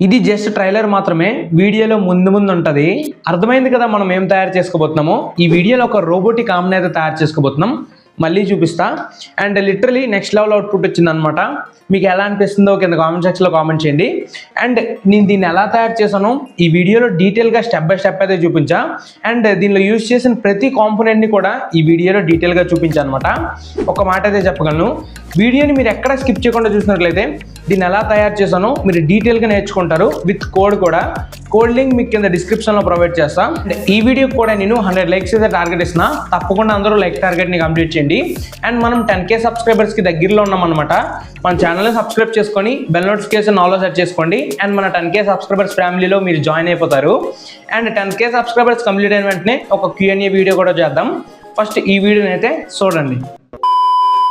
ఇది just trailer మాత్రమే, వీడియోలో ముందు ఉంటుంది. అర్థమైంది కదా మనం ఏం తయారు చేసుకోబోతున్నామో. ఈ వీడియోలో ఒక రోబోటిక్ ఆమ్ని అయితే తయారు చేసుకోబోతున్నాం, మళ్ళీ చూపిస్తా. And literally next level output వచ్చిందనమాట. మీకు ఎలా అనిపిస్తుందో కింద కామెంట్ సెక్షన్లో కామెంట్ చేయండి. అండ్ నేను దీన్ని ఎలా తయారు చేశానో ఈ వీడియోలో డీటెయిల్గా స్టెప్ బై స్టెప్ అయితే చూపించా. అండ్ దీనిలో యూజ్ చేసిన ప్రతి కాంపోనెంట్ని కూడా ఈ వీడియోలో డీటెయిల్గా చూపించాను అనమాట. ఒక మాట అయితే చెప్పగలను, వీడియోని మీరు ఎక్కడ స్కిప్ చేయకుండా చూసినట్లయితే దీన్ని ఎలా తయారు చేశానో మీరు డీటెయిల్గా నేర్చుకుంటారు. విత్ కోడ్ కూడా. కోడ్ లింక్ మీకు కింద డిస్క్రిప్షన్లో ప్రొవైడ్ చేస్తా. అండ్ ఈ వీడియోకి కూడా నేను 100 లైక్స్ అయితే టార్గెట్ ఇస్తున్నా. తప్పకుండా అందరూ లైక్ టార్గెట్ని కంప్లీట్ చేయండి. అండ్ మనం 10K సబ్స్క్రైబర్స్కి దగ్గరలో ఉన్నామన్నమాట. మన ఛానల్ని సబ్స్క్రైబ్ చేసుకొని బెల్ నోటిఫికేషన్ ఆల్లో సెట్ చేసుకోండి. అండ్ మన 10K సబ్స్క్రైబర్స్ ఫ్యామిలీలో మీరు జాయిన్ అయిపోతారు. అండ్ 10K సబ్స్క్రైబర్స్ కంప్లీట్ అయిన వెంటనే ఒక Q&A వీడియో కూడా చేద్దాం. ఫస్ట్ ఈ వీడియోని అయితే చూడండి.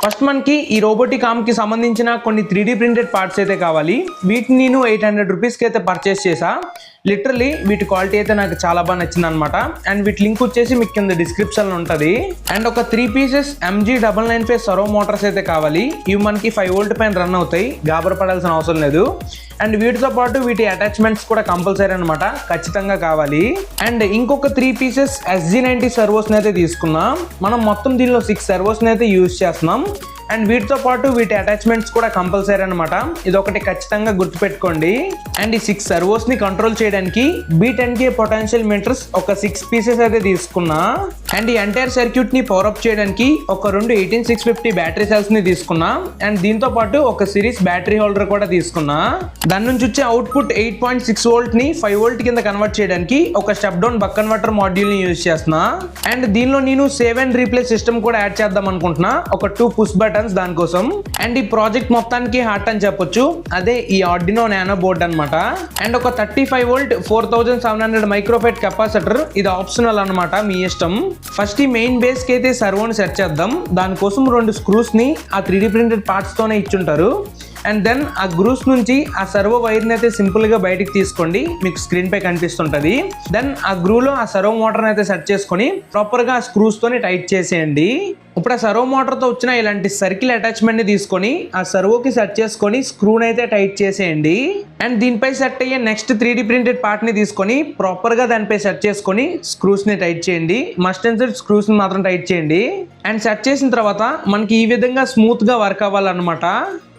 ఫస్ట్ మనకి ఈ రోబోటిక్ ఆర్మ్కి సంబంధించిన కొన్ని 3D ప్రింటెడ్ పార్ట్స్ అయితే కావాలి. వీటిని నేను 800 రూపీస్కి అయితే పర్చేస్ చేసా. లిటరలీ వీటి క్వాలిటీ అయితే నాకు చాలా బాగా నచ్చింది అనమాట. అండ్ వీటి లింక్ వచ్చేసి మీకు కింద డిస్క్రిప్షన్లో ఉంటుంది. అండ్ ఒక 3 పీసెస్ MG995 సర్వో మోటార్స్ అయితే కావాలి. ఇవి మనకి 5 వోల్ట్ పైన రన్ అవుతాయి, గాబరపడాల్సిన అవసరం లేదు. అండ్ వీటితో పాటు వీటి అటాచ్మెంట్స్ కూడా కంపల్సరీ అనమాట, ఖచ్చితంగా కావాలి. అండ్ ఇంకొక 3 పీసెస్ SG90 సర్వోస్ని అయితే తీసుకున్నాం. మనం మొత్తం దీనిలో 6 సర్వోస్ని అయితే యూజ్ చేస్తున్నాం. అండ్ వీటితో పాటు వీటి అటాచ్మెంట్స్ కూడా కంపల్సరీ అనమాట, ఇది ఒకటి ఖచ్చితంగా గుర్తుపెట్టుకోండి. అండ్ ఈ 6 సర్వోస్ని కంట్రోల్ చేయడానికి B10K పొటెన్షియల్ మీటర్స్ ఒక 6 పీసెస్ అయితే తీసుకున్నా. అండ్ ఈ ఎంటైర్ సర్క్యూట్ని పవర్అప్ చేయడానికి ఒక 2 18650 బ్యాటరీ సెల్స్ని తీసుకున్నా. అండ్ దీంతో పాటు ఒక సిరీస్ బ్యాటరీ హోల్డర్ కూడా తీసుకున్నా. దాని నుంచి వచ్చే అవుట్పుట్ 8.6 వోల్ట్ని 5 వోల్ట్ కింద కన్వర్ట్ చేయడానికి ఒక స్టెప్ డౌన్ బక్ కన్వర్టర్ మాడ్యూల్ని యూజ్ చేస్తున్నా. అండ్ దీనిలో నేను సేవ్ అండ్ రీప్లేస్ సిస్టమ్ కూడా యాడ్ చేద్దాం అనుకుంటున్నా, ఒక 2 పుష్ బటన్స్ దానికోసం. అండ్ ఈ ప్రాజెక్ట్ మొత్తానికి హార్ట్ అని చెప్పొచ్చు, అదే ఈ ఆర్డినో నానో బోర్డ్ అనమాట. అండ్ ఒక 35 వోల్ట్ 4700 మైక్రోఫెట్ కెపాసిటర్, ఇది ఆప్షనల్ అనమాట, మీ ఇష్టం. ఫస్ట్ ఈ మెయిన్ బేస్ కి అయితే సర్వోని సెట్ చేద్దాం. దానికోసం 2 స్క్రూస్ ని ఆ 3D ప్రింటెడ్ పార్ట్స్ తోనే ఇచ్చుంటారు. అండ్ దెన్ ఆ గ్రూస్ నుంచి ఆ సర్వో వైర్ని అయితే సింపుల్గా బయటికి తీసుకోండి, మీకు స్క్రీన్ పై కనిపిస్తుంటుంది. దెన్ ఆ గ్రూలో ఆ సర్వో మోటార్ని అయితే సెట్ చేసుకొని ప్రాపర్గా ఆ స్క్రూస్తోని టైట్ చేసేయండి. ఇప్పుడు ఆ సర్వో మోటార్తో వచ్చిన ఇలాంటి సర్కిల్ అటాచ్మెంట్ని తీసుకొని ఆ సర్వోకి సెట్ చేసుకొని స్క్రూని అయితే టైట్ చేసేయండి. అండ్ దీనిపై సెట్ అయ్యే నెక్స్ట్ 3D ప్రింటెడ్ పార్ట్ని తీసుకొని ప్రాపర్గా దానిపై సెట్ చేసుకొని స్క్రూస్ని టైట్ చేయండి. మస్ట్ అండ్ షుడ్ స్క్రూస్ని మాత్రం టైట్ చేయండి. అండ్ సెట్ చేసిన తర్వాత మనకి ఈ విధంగా స్మూత్గా వర్క్ అవ్వాలన్నమాట.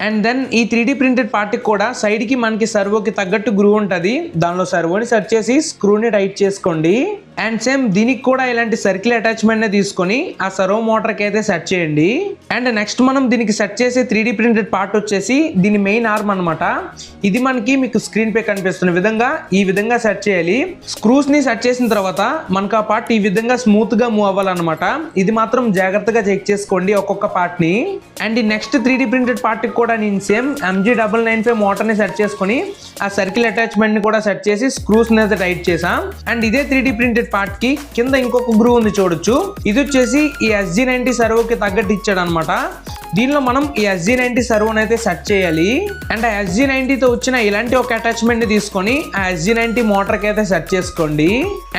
అండ్ దెన్ ఈ 3D ప్రింటెడ్ పార్ట్కి కూడా సైడ్కి మనకి సర్వోకి తగ్గట్టు గ్రూ ఉంటుంది, దానిలో సర్వోని సెట్ చేసి స్క్రూని టైట్ చేసుకోండి. అండ్ సేమ్ దీనికి కూడా ఇలాంటి సర్కిల్ అటాచ్మెంట్ని తీసుకొని ఆ సర్వో మోటార్కి అయితే సెట్ చేయండి. అండ్ నెక్స్ట్ మనం దీనికి సెట్ చేసే 3D ప్రింటెడ్ పార్ట్ వచ్చేసి దీని మెయిన్ ఆర్మ్ అనమాట. ఇది మనకి మీకు స్క్రీన్ పై కనిపిస్తున్న విధంగా ఈ విధంగా సెట్ చేయాలి. స్క్రూస్ని సెట్ చేసిన తర్వాత మనకు ఆ పార్ట్ ఈ విధంగా స్మూత్గా మూవ్ అవ్వాలన్నమాట. ఇది మాత్రం జాగ్రత్తగా చెక్ చేసుకోండి ఒక్కొక్క పార్ట్ని. అండ్ ఈ నెక్స్ట్ 3D ప్రింటెడ్ పార్ట్కి కూడా నేను సేమ్ MG995 మోటార్ని సెట్ చేసుకొని ఆ సర్కిల్ అటాచ్మెంట్ని కూడా సెట్ చేసి స్క్రూస్ని అయితే టైట్ చేసాం. అండ్ ఇదే 3D ప్రింటెడ్ పార్ట్ కి కింద ఇంకొక గ్రూ ఉంది చూడొచ్చు, ఇది వచ్చేసి ఈ SG90 సర్వోకి తగ్గట్టు ఇచ్చాడు అనమాట. దీనిలో మనం ఈ SG90 సర్వోని అయితే సెట్ చేయాలి. అండ్ ఆ SG90తో వచ్చిన ఇలాంటి ఒక అటాచ్మెంట్ ని తీసుకొని ఆ SG90 మోటార్కి అయితే సెట్ చేసుకోండి.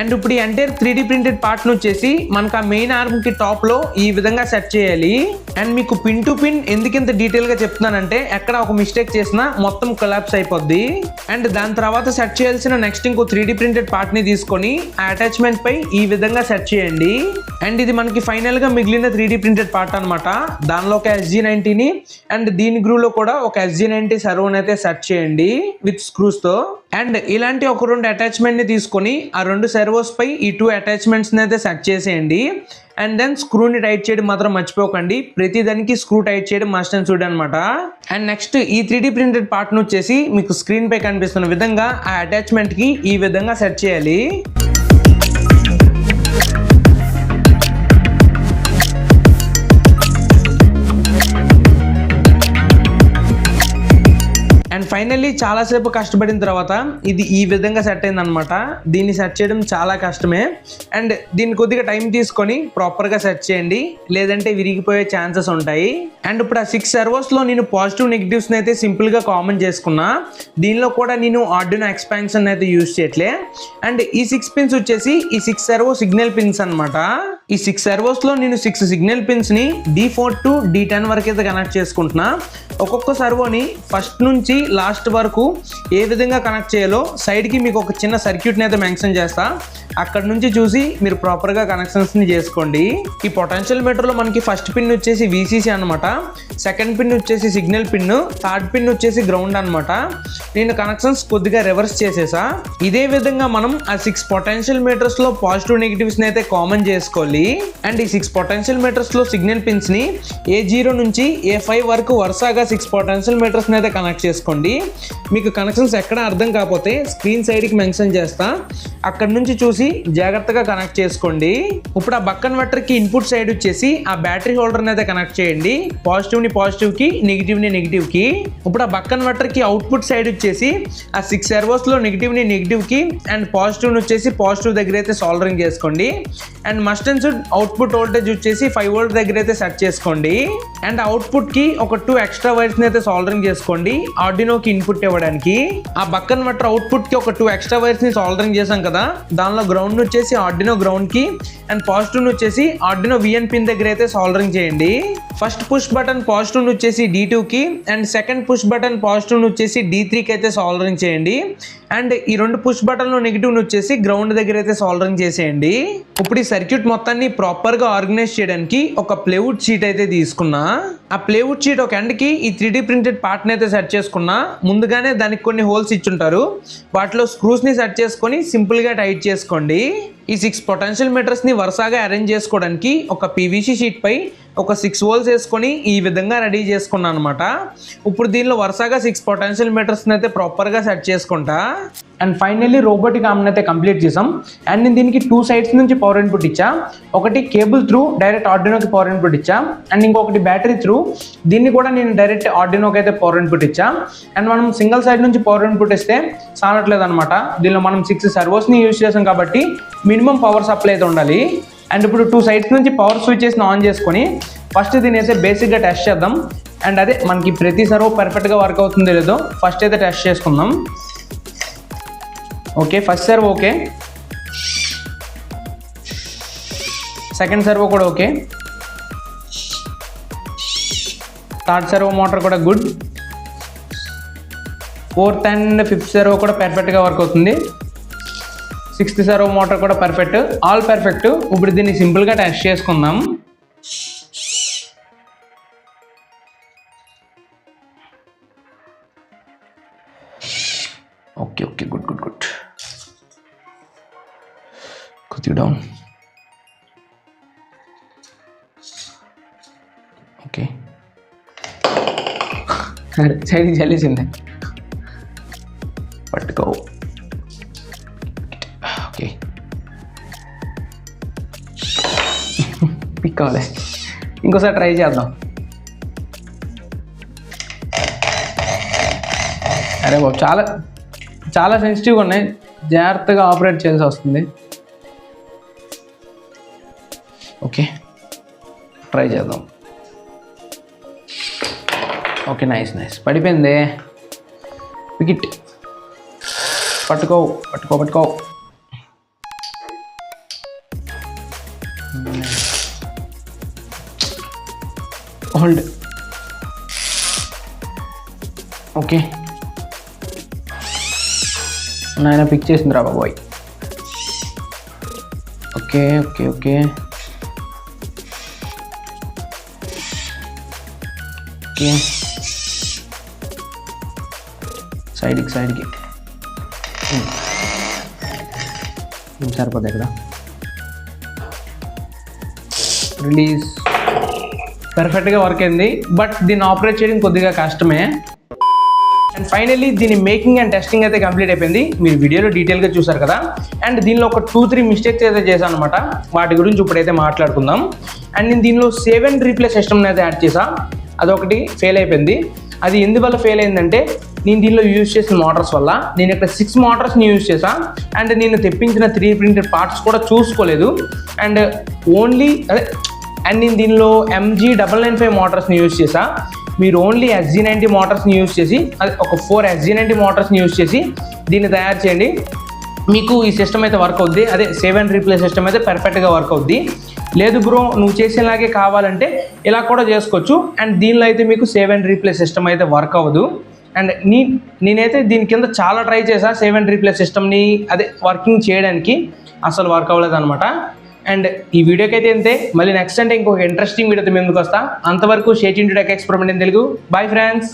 అండ్ ఇప్పుడు ఈ ఎంటైర్ 3D ప్రింటెడ్ పార్ట్ వచ్చేసి మనకు ఆ మెయిన్ ఆర్మ్ కి టాప్ లో ఈ విధంగా సెట్ చేయాలి. అండ్ మీకు పిన్ టు పిన్ ఎందుకు ఇంత డీటెయిల్ గా చెప్తున్నానంటే ఎక్కడ ఒక మిస్టేక్ చేసినా మొత్తం కొలాప్స్ అయిపోద్ది. అండ్ దాని తర్వాత సెట్ చేయాల్సిన నెక్స్ట్ ఇంకో 3D ప్రింటెడ్ పార్ట్ ని తీసుకొని ఆ అటాచ్మెంట్ పై ఈ విధంగా సెట్ చేయండి. అండ్ ఇది మనకి ఫైనల్ గా మిగిలిన 3D ప్రింటెడ్ పార్ట్ అనమాట. దానిలో ఒక SG90ని అండ్ దీని గ్రూలో కూడా ఒక SG90 సర్వోని అయితే సెట్ చేయండి విత్ స్క్రూస్ తో. అండ్ ఇలాంటి ఒక 2 అటాచ్మెంట్ ని తీసుకొని ఆ 2 సర్వోస్ పై ఈ 2 అటాచ్మెంట్స్ ని అయితే సెట్ చేసేయండి. అండ్ దెన్ స్క్రూని టైట్ చేయడం మాత్రం మర్చిపోకండి, ప్రతి దానికి స్క్రూ టైట్ చేయడం మస్ట్ అండ్ షుడ్ అనమాట. అండ్ నెక్స్ట్ ఈ 3D ప్రింటెడ్ పార్ట్ వచ్చేసి మీకు స్క్రీన్ పై కనిపిస్తున్న విధంగా ఆ అటాచ్మెంట్ కి ఈ విధంగా సెట్ చేయాలి. అండ్ ఫైనల్లీ చాలాసేపు కష్టపడిన తర్వాత ఇది ఈ విధంగా సెట్ అయింది అనమాట. దీన్ని సెట్ చేయడం చాలా కష్టమే. అండ్ దీన్ని కొద్దిగా టైం తీసుకొని ప్రాపర్గా సెట్ చేయండి, లేదంటే విరిగిపోయే ఛాన్సెస్ ఉంటాయి. అండ్ ఇప్పుడు ఆ 6 సర్వోస్లో నేను పాజిటివ్ నెగిటివ్స్ని అయితే సింపుల్గా కామన్ చేసుకున్నా. దీనిలో కూడా నేను ఆర్డినో ఎక్స్పాన్షన్ అయితే యూజ్ చేయట్లే. అండ్ ఈ 6 పిన్స్ వచ్చేసి ఈ 6 సర్వో సిగ్నల్ పిన్స్ అనమాట. ఈ 6 సర్వోస్లో నేను 6 సిగ్నల్ పిన్స్ని D4 టు D10 వరకు అయితే కనెక్ట్ చేసుకుంటున్నా. ఒక్కొక్క సర్వోని ఫస్ట్ నుంచి లాస్ట్ వరకు ఏ విధంగా కనెక్ట్ చేయాలో సైడ్కి మీకు ఒక చిన్న సర్క్యూట్ని అయితే మెన్షన్ చేస్తా. అక్కడ నుంచి చూసి మీరు ప్రాపర్గా కనెక్షన్స్ని చేసుకోండి. ఈ పొటెన్షియల్ మీటర్లో మనకి ఫస్ట్ పిన్ వచ్చేసి VCC అనమాట, సెకండ్ పిన్ వచ్చేసి సిగ్నల్ పిన్, థర్డ్ పిన్ వచ్చేసి గ్రౌండ్ అనమాట. నేను కనెక్షన్స్ కొద్దిగా రివర్స్ చేసేసా. ఇదే విధంగా మనం ఆ 6 పొటెన్షియల్ మీటర్స్లో పాజిటివ్ నెగిటివ్స్ని అయితే కామన్ చేసుకోవాలి. అండ్ ఈ 6 పొటెన్షియల్ మీటర్స్లో సిగ్నల్ పిన్స్ని A0 నుంచి A5 వరకు వరుసగా 6 పొటెన్షియల్ మీటర్స్ని అయితే కనెక్ట్ చేసుకోండి. మీకు కనెక్షన్స్ ఎక్కడ అర్థం కాకపోతే స్క్రీన్ సైడ్కి మెన్షన్ చేస్తా, అక్కడ నుంచి చూసి జాగ్రత్తగా కనెక్ట్ చేసుకోండి. ఇప్పుడు ఆ బక్ కన్వర్టర్కి ఇన్పుట్ సైడ్ వచ్చేసి ఆ బ్యాటరీ హోల్డర్ని అయితే కనెక్ట్ చేయండి. పాజిటివ్ని పాజిటివ్కి, నెగిటివ్ని నెగిటివ్కి. ఇప్పుడు ఆ బక్ కన్వర్టర్కి అవుట్పుట్ సైడ్ వచ్చేసి ఆ 6 సర్వోస్లో నెగిటివ్ని నెగిటివ్కి అండ్ పాజిటివ్ని వచ్చేసి పాజిటివ్ దగ్గర అయితే సోల్డరింగ్ చేసుకోండి. And must and should output voltage వచ్చేసి 5 వోల్ట్ దగ్గర అయితే సెట్ చేసుకోండి. అండ్ అవుట్పుట్కి ఒక 2 ఎక్స్ట్రా వైర్స్ని అయితే సోల్డరింగ్ చేసుకోండి ఆర్డినోకి ఇన్పుట్ ఇవ్వడానికి. ఆ బక్ కన్వర్టర్ అవుట్పుట్కి ఒక 2 ఎక్స్ట్రా వైర్స్ని సోల్డరింగ్ చేసాం కదా, దానిలో గ్రౌండ్ వచ్చేసి ఆర్డినో గ్రౌండ్కి అండ్ పాజిటివ్ వచ్చేసి ఆర్డినో VN పిన్ దగ్గర అయితే సోల్డరింగ్ చేయండి. ఫస్ట్ పుష్ బటన్ పాజిటివ్ వచ్చేసి D2కి and second push button positive వచ్చేసి D3కి అయితే సోల్డరింగ్ చేయండి. అండ్ ఈ 2 పుష్ బటన్లు నెగిటివ్ వచ్చేసి గ్రౌండ్ దగ్గర అయితే సోల్డరింగ్ చేసేయండి. ఇప్పుడు ఈ సర్క్యూట్ మొత్తాన్ని ప్రాపర్గా ఆర్గనైజ్ చేయడానికి ఒక ప్లేవుడ్ షీట్ అయితే తీసుకున్నా. ఆ ప్లేవుడ్ షీట్ ఒక ఎండ్కి ఈ 3D ప్రింటెడ్ పార్ట్ని అయితే సెట్ చేసుకున్నా. ముందుగానే దానికి కొన్ని హోల్స్ ఇచ్చుంటారు, వాటిలో స్క్రూస్ని సెట్ చేసుకొని సింపుల్గా టైట్ చేసుకోండి. ఈ 6 పొటెన్షియల్ మీటర్స్ని వరుసగా అరేంజ్ చేసుకోవడానికి ఒక PVC షీట్ పై ఒక 6 హోల్స్ వేసుకొని ఈ విధంగా రెడీ చేసుకున్నాను అనమాట. ఇప్పుడు దీనిలో వరుసగా 6 పొటెన్షియల్ మీటర్స్ని అయితే ప్రాపర్గా సెట్ చేసుకుంటా. అండ్ ఫైనల్లీ రోబోటిక్ ఆర్మ్ అయితే కంప్లీట్ చేసాం. అండ్ నేను దీనికి 2 సైడ్స్ నుంచి పవర్ ఇన్పుట్ ఇచ్చా. ఒకటి కేబుల్ త్రూ డైరెక్ట్ ఆర్డినోకి పవర్ ఇన్పుట్ ఇచ్చా. అండ్ ఇంకొకటి బ్యాటరీ త్రూ, దీన్ని కూడా నేను డైరెక్ట్ ఆర్డినోకి అయితే పవర్ ఇన్పుట్ ఇచ్చా. అండ్ మనం సింగిల్ సైడ్ నుంచి పవర్ ఇన్పుట్ ఇస్తే సానట్లేదు అనమాట. దీనిలో మనం 6 సర్వోస్ని యూజ్ చేసాం కాబట్టి మినిమం పవర్ సప్లై అయితే ఉండాలి. అండ్ ఇప్పుడు 2 సైడ్స్ నుంచి పవర్ స్విచెస్ని ఆన్ చేసుకొని ఫస్ట్ దీని అయితే బేసిక్గా టెస్ట్ చేద్దాం. అండ్ అదే మనకి ప్రతి సర్వో పర్ఫెక్ట్గా వర్క్ అవుతుందో లేదో ఫస్ట్ అయితే టెస్ట్ చేసుకుందాం. Okay, first servo okay, second servo కూడా ఓకే, థర్డ్ సర్వో మోటార్ కూడా good, fourth and fifth servo కూడా పర్ఫెక్ట్గా వర్క్ అవుతుంది, 6th సర్వో మోటార్ కూడా పర్ఫెక్ట్, ఆల్ పర్ఫెక్ట్. ఇప్పుడు దీన్ని సింపుల్గా టెస్ట్ చేసుకుందాం. Okay okay, good good good. కొద్దిగా డౌన్. ఓకే, సైడ్ చల్లేసిందే, పట్టుకో. ఓకే, పిక్ అవ్వలే, ఇంకోసారి ట్రై చేద్దాం. అరే బాబు, చాలా చాలా సెన్సిటివ్గా ఉన్నాయి, జాగ్రత్తగా ఆపరేట్ చేయాల్సి వస్తుంది. ఓకే, ట్రై చేద్దాం. ఓకే, నైస్ నైస్, పడిపోయింది. వికెట్, పట్టుకో పట్టుకో పట్టుకో. హోల్డ్. ఓకే, నాయన పిక్ చేసింది రా బాబాయ్. ఓకే ఓకే ఓకే, ఓకే, సైడ్కి సైడ్కి సరిపోతుంది. ఇక్కడ రిలీజ్, పర్ఫెక్ట్గా వర్క్ అయింది. బట్ దీన్ని ఆపరేట్ చేయడం కొద్దిగా కష్టమే. అండ్ ఫైనల్లీ దీని మేకింగ్ అండ్ టెస్టింగ్ అయితే కంప్లీట్ అయిపోయింది. మీరు వీడియోలో డీటెయిల్గా చూసారు కదా. అండ్ దీనిలో ఒక 2-3 మిస్టేక్స్ అయితే చేశాను అనమాట. వాటి గురించి ఇప్పుడైతే మాట్లాడుకుందాం. అండ్ నేను దీనిలో సేవ్ అండ్ రీప్లేస్ సిస్టమ్ని అయితే యాడ్ చేసా. అదొకటి ఫెయిల్ అయిపోయింది. అది ఎందువల్ల ఫెయిల్ అయిందంటే నేను దీనిలో యూజ్ చేసిన మోటార్స్ వల్ల. నేను ఇక్కడ 6 మోటార్స్ని యూజ్ చేసా. అండ్ నేను తెప్పించిన 3D ప్రింటెడ్ పార్ట్స్ కూడా చూసుకోలేదు. అండ్ నేను దీనిలో MG995 మోటార్స్ని యూజ్ చేసా. మీరు ఓన్లీ SG90 మోటార్స్ని యూజ్ చేసి, అది ఒక 4 SG90 మోటార్స్ని యూజ్ చేసి దీన్ని తయారు చేయండి. మీకు ఈ సిస్టమ్ అయితే వర్క్ అవుద్ది. అదే సేవ్ అండ్ రీప్లేస్ సిస్టమ్ అయితే పర్ఫెక్ట్గా వర్క్ అవుద్ది. లేదు బ్రో నువ్వు చేసేలాగే కావాలంటే ఇలా కూడా చేసుకోవచ్చు. అండ్ దీనిలో అయితే మీకు సేవ్ అండ్ రీప్లే సిస్టమ్ అయితే వర్క్ అవ్వదు. అండ్ నేనైతే దీని కింద చాలా ట్రై చేశా సేవ్ అండ్ రీప్లే సిస్టమ్ని అదే వర్కింగ్ చేయడానికి, అసలు వర్క్ అవ్వలేదు అనమాట. అండ్ ఈ వీడియోకి అయితే అంతే. మళ్ళీ నెక్స్ట్ అంటే ఇంకొక ఇంట్రెస్టింగ్ వీడియోతో ముందుకు వస్తా. అంతవరకు stay tuned to tech experiment in Telugu. Bye friends.